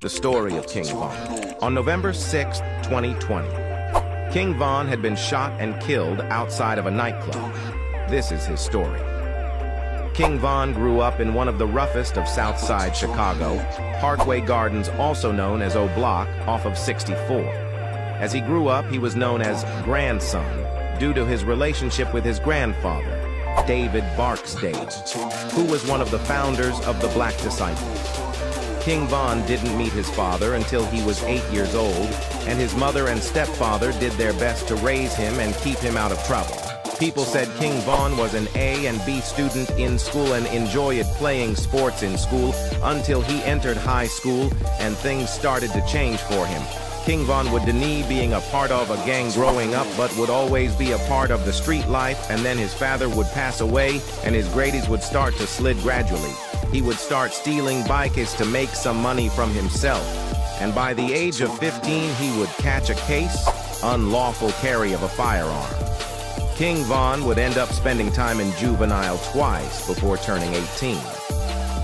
The story of King Von. On November 6, 2020, King Von had been shot and killed outside of a nightclub. This is his story. King Von grew up in one of the roughest of South Side Chicago, Parkway Gardens, also known as O-Block, off of 64. As he grew up, he was known as Grandson due to his relationship with his grandfather, David Barksdale, who was one of the founders of the Black Disciples. King Von didn't meet his father until he was 8 years old, and his mother and stepfather did their best to raise him and keep him out of trouble. People said King Von was an A and B student in school and enjoyed playing sports in school until he entered high school and things started to change for him. King Von would deny being a part of a gang growing up, but would always be a part of the street life, and then his father would pass away and his grades would start to slide gradually. He would start stealing bikes to make some money from himself, and by the age of 15 he would catch a case, unlawful carry of a firearm. King Von would end up spending time in juvenile twice before turning 18.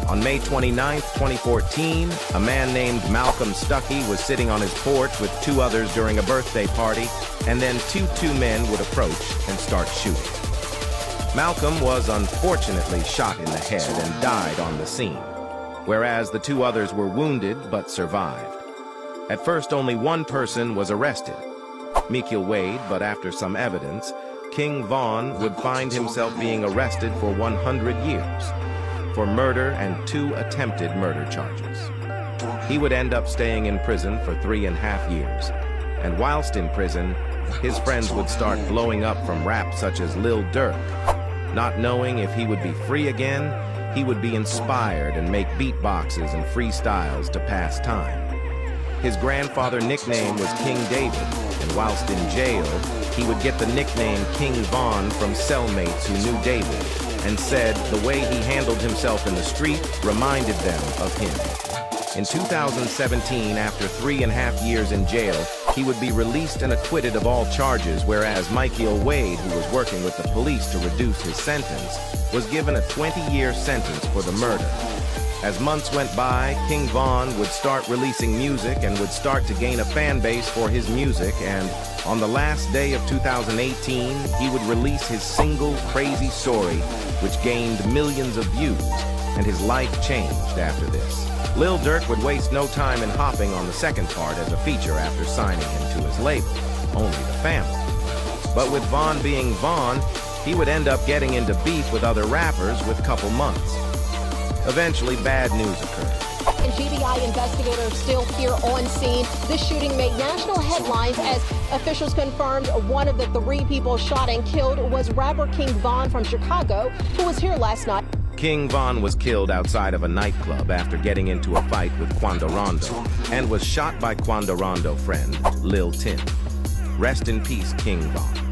On May 29, 2014, a man named Malcolm Stuckey was sitting on his porch with two others during a birthday party, and then two men would approach and start shooting. Malcolm was unfortunately shot in the head and died on the scene, whereas the two others were wounded but survived. At first, only one person was arrested, Michael Wade, but after some evidence, King Von would find himself being arrested for 100 years for murder and 2 attempted murder charges. He would end up staying in prison for 3.5 years, and whilst in prison, his friends would start blowing up from rap such as Lil Durk. Not knowing if he would be free again, he would be inspired and make beatboxes and freestyles to pass time. His grandfather nickname was King David, and whilst in jail, he would get the nickname King Von from cellmates who knew David, and said the way he handled himself in the street reminded them of him. In 2017, after 3.5 years in jail, he would be released and acquitted of all charges, whereas Michael Wade, who was working with the police to reduce his sentence, was given a 20-year sentence for the murder. As months went by, King Von would start releasing music and would start to gain a fan base for his music, and on the last day of 2018, he would release his single, Crazy Story, which gained millions of views, and his life changed after this. Lil Durk would waste no time in hopping on the second part as a feature after signing him to his label, Only the Family. But with Von being Von, he would end up getting into beef with other rappers with couple months. Eventually, bad news occurred. And GBI investigators still here on scene. This shooting made national headlines as officials confirmed one of the 3 people shot and killed was rapper King Von from Chicago, who was here last night. King Von was killed outside of a nightclub after getting into a fight with Quando Rondo, and was shot by Quando Rondo friend Lil Tim. Rest in peace, King Von.